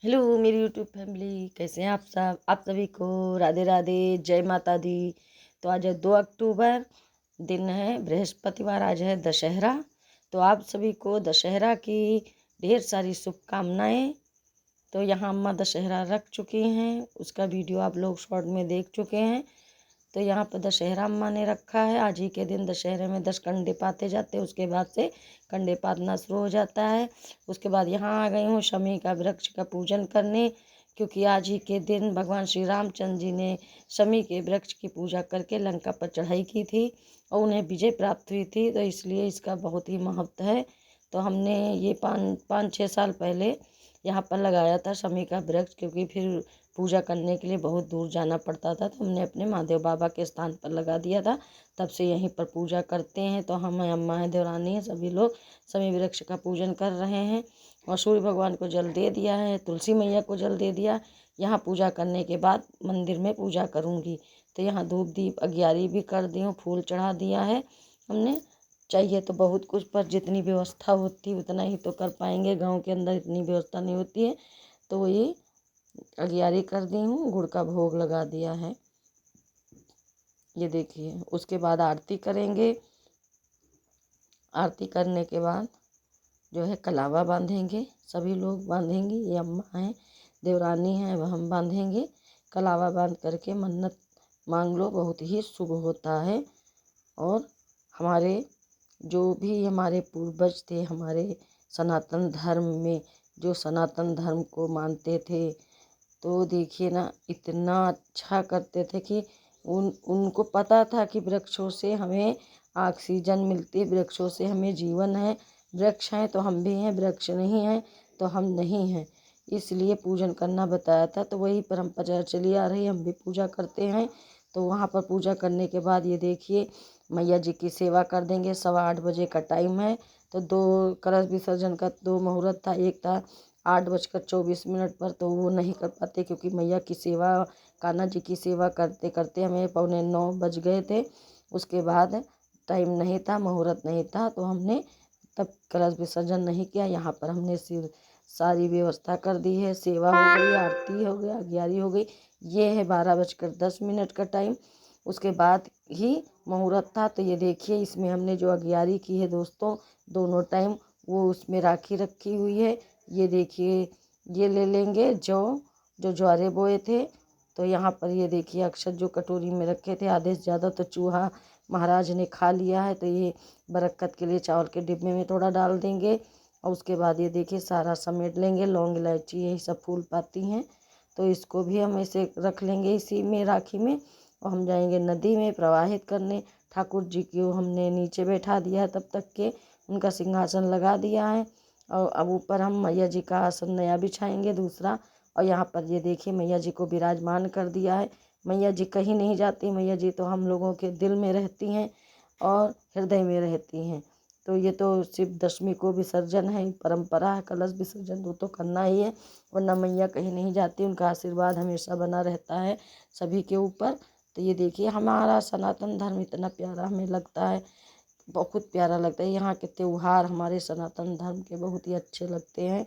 Hello मेरी YouTube family, कैसे हैं आप सब। आप सभी को राधे राधे, जय माता दी। तो आज है 2 अक्टूबर, दिन है बृहस्पतिवार, आज है दशहरा। तो आप सभी को दशहरा की ढेर सारी शुभकामनाएं। तो यहाँ अम्मा दशहरा रख चुकी हैं, उसका वीडियो आप लोग शॉर्ट में देख चुके हैं। तो यहाँ पर दशहरा अम्मा ने रखा है। आज ही के दिन दशहरे में 10 कंडे पाते जाते हैं, उसके बाद से कंडे पातना शुरू हो जाता है। उसके बाद यहाँ आ गई हूँ शमी का वृक्ष का पूजन करने, क्योंकि आज ही के दिन भगवान श्री रामचंद्र जी ने शमी के वृक्ष की पूजा करके लंका पर चढ़ाई की थी और उन्हें विजय प्राप्त हुई थी। तो इसलिए इसका बहुत ही महत्व है। तो हमने ये 5-6 साल पहले यहाँ पर लगाया था शमी का वृक्ष, क्योंकि फिर पूजा करने के लिए बहुत दूर जाना पड़ता था। तो हमने अपने महादेव बाबा के स्थान पर लगा दिया था, तब से यहीं पर पूजा करते हैं। तो हम अम्मा है, देवरानी है, सभी लोग शमी वृक्ष का पूजन कर रहे हैं। और सूर्य भगवान को जल दे दिया है, तुलसी मैया को जल दे दिया। यहाँ पूजा करने के बाद मंदिर में पूजा करूँगी। तो यहाँ धूप दीप अगियारी भी कर दी हूँ, फूल चढ़ा दिया है हमने। चाहिए तो बहुत कुछ, पर जितनी व्यवस्था होती उतना ही तो कर पाएंगे। गांव के अंदर इतनी व्यवस्था नहीं होती है। तो ये अगियारी कर दी हूँ, गुड़ का भोग लगा दिया है, ये देखिए। उसके बाद आरती करेंगे। आरती करने के बाद जो है कलावा बांधेंगे, सभी लोग बांधेंगे। ये अम्मा हैं, देवरानी हैं, वह हम बांधेंगे। कलावा बांध करके मन्नत मांग लो, बहुत ही शुभ होता है। और हमारे जो भी हमारे पूर्वज थे, हमारे सनातन धर्म में, जो सनातन धर्म को मानते थे, तो देखिए ना, इतना अच्छा करते थे कि उनको पता था कि वृक्षों से हमें ऑक्सीजन मिलती, वृक्षों से हमें जीवन है। वृक्ष हैं तो हम भी हैं, वृक्ष नहीं हैं तो हम नहीं हैं। इसलिए पूजन करना बताया था। तो वही परंपरा चली आ रही है, हम भी पूजा करते हैं। तो वहाँ पर पूजा करने के बाद ये देखिए मैया जी की सेवा कर देंगे। 7:15 का टाइम है। तो 2 कलश विसर्जन का 2 मुहूर्त था, एक था 8:24 पर, तो वो नहीं कर पाते, क्योंकि मैया की सेवा, कान्हा जी की सेवा करते करते हमें 8:45 बज गए थे। उसके बाद टाइम नहीं था, मुहूर्त नहीं था, तो हमने तब कलश विसर्जन नहीं किया। यहाँ पर हमने सारी व्यवस्था कर दी है। सेवा हो गई, आरती हो गया, अगियारी हो गई। ये है 12:10 का टाइम। उसके बाद ही मुहूर्त था। तो ये देखिए, इसमें हमने जो अगियारी की है दोस्तों, दोनों टाइम, वो उसमें राखी रखी हुई है। ये देखिए, ये ले लेंगे जो ज्वारे बोए थे। तो यहाँ पर ये देखिए अक्षत जो कटोरी में रखे थे, आधे से ज़्यादा तो चूहा महाराज ने खा लिया है। तो ये बरक्कत के लिए चावल के डिब्बे में थोड़ा डाल देंगे। और उसके बाद ये देखिए सारा समेट लेंगे, लौंग इलायची यही सब फूल पाती हैं। तो इसको भी हम ऐसे रख लेंगे इसी में, राखी में। और हम जाएंगे नदी में प्रवाहित करने। ठाकुर जी को हमने नीचे बैठा दिया है, तब तक के उनका सिंहासन लगा दिया है। और अब ऊपर हम मैया जी का आसन नया बिछाएंगे, दूसरा। और यहाँ पर ये देखिए मैया जी को विराजमान कर दिया है। मैया जी कहीं नहीं जाती, मैया जी तो हम लोगों के दिल में रहती हैं और हृदय में रहती हैं। तो ये तो शिव दशमी को विसर्जन है, परंपरा है, कलश विसर्जन वो तो करना ही है, वरना मैया कहीं नहीं जाती। उनका आशीर्वाद हमेशा बना रहता है सभी के ऊपर। तो ये देखिए हमारा सनातन धर्म इतना प्यारा हमें लगता है, बहुत प्यारा लगता है। यहाँ के त्योहार हमारे सनातन धर्म के बहुत ही अच्छे लगते हैं।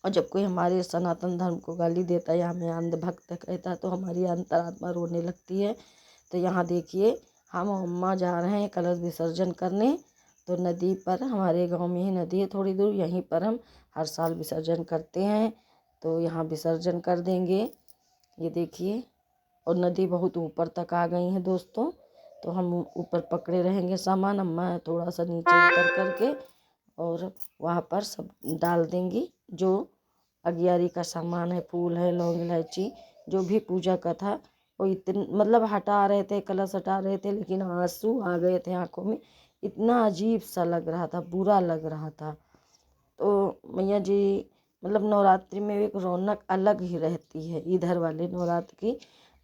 और जब कोई हमारे सनातन धर्म को गाली देता है या हमें अंधभक्त कहता है, तो हमारी अंतरात्मा रोने लगती है। तो यहाँ देखिए हम अम्मा जा रहे हैं कलश विसर्जन करने। तो नदी पर, हमारे गांव में ही नदी है थोड़ी दूर, यहीं पर हम हर साल विसर्जन करते हैं। तो यहाँ विसर्जन कर देंगे, ये देखिए। और नदी बहुत ऊपर तक आ गई है दोस्तों। तो हम ऊपर पकड़े रहेंगे सामान, अम्मा थोड़ा सा नीचे उतर करके और वहाँ पर सब डाल देंगी। जो अगियारी का सामान है, फूल है, लौंग इलायची, जो भी पूजा का था, वो इतने मतलब हटा रहे थे, कलश हटा रहे थे, लेकिन आंसू आ गए थे आंखों में। इतना अजीब सा लग रहा था, बुरा लग रहा था। तो मैया जी मतलब नवरात्रि में एक रौनक अलग ही रहती है। इधर वाले नवरात्र की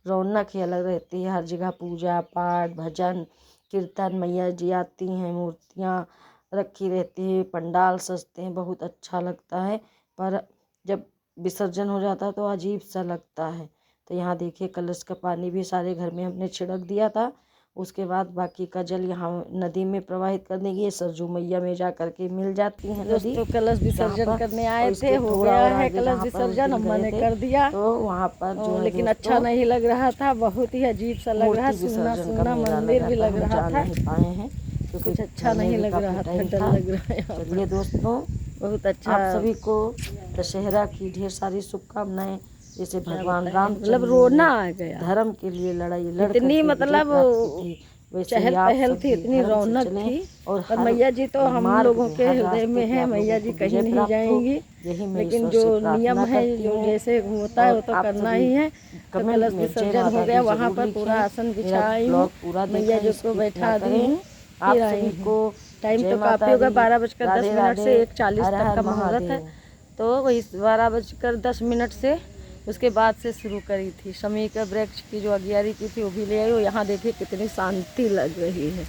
रौनक ही अलग रहती है। हर जगह पूजा पाठ, भजन कीर्तन, मैया जी आती हैं, मूर्तियाँ रखी रहती है, पंडाल सजते हैं, बहुत अच्छा लगता है। पर जब विसर्जन हो जाता है तो अजीब सा लगता है। तो यहाँ देखिए कलश का पानी भी सारे घर में हमने छिड़क दिया था। उसके बाद बाकी का जल यहाँ नदी में प्रवाहित कर देंगे। ये सरजू मैया में जा करके मिल जाती है नदी। दोस्तों कलश विसर्जन करने आए थे, हो थोड़ा गया और है आगे कलश जहाँ पर उस विसर्जन, दिन अम्मा गए ने थे, कर दिया। तो वहाँ पर जो है लेकिन अच्छा दोस्तों नहीं लग रहा था, बहुत ही अजीब सा लग रहा, मूर्ति सूना विसर्जन का सूना मेला मंदिर लगा भी था, लग हम रहा जा था, नहीं पाए हैं क्योंकि कुछ अच्छा घर में नहीं भी लग काफी रहा था, टाइम डर था। लग रहा है यहाँ चलिए पर। दोस्तों, बहुत अच्छा। आप सभी को दशहरा की ढेर सारी शुभकामनाएं। जैसे क्या भगवान बताएं, मतलब रामचंद्र रोना ने आ गया। धर्म के लिए लड़ाई लड़ इतनी करके विजय मतलब प्राप्त की थी, वैसे ही चहल आप पहल सब थी, भी इतनी धर्म से रौनक चलें थी। और और हर मैया जी तो हम मार्ग लोगों में, के हर हृदय में रास्ते पे है, आप मैया लोगों जी को कहीं विजय नहीं प्राप्त हो, जाएंगी। यही मैं लेकिन ईश्वर जो से नियम प्रार्थना है, करती जो हूँ। जैसे होता है और वो तो आप करना सभी ही है। तो कमेंट कलश में जय विसर्जन हो माता गया, दी वहाँ जरूर पर पूरा लिखें। आसन मेरा बिछा आई हूँ, ब्लॉग पूरा मैया देखें, जी को स्किप ना बैठा दी करें। हूँ, आप फिर आई सभी हूँ। को टाइम जय तो काफ़ी माता हो गया, दी, 12:10 राधे मिनट राधे, से 1:40 हर तक हर का मुहूर्त है। महादेव। तो वही 12:10 से उसके बाद से शुरू करी थी। शमी का वृक्ष की जो अगियारी की थी वो भी ले आई। और यहाँ देखिए कितनी शांति लग रही है,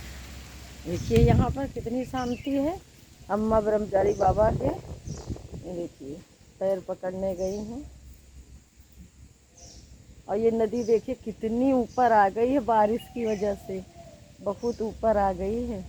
देखिए यहाँ पर कितनी शांति है। अम्मा ब्रह्मचारी बाबा के देखिए पैर पकड़ने गई हैं। और ये नदी देखिए कितनी ऊपर आ गई है, बारिश की वजह से बहुत ऊपर आ गई है।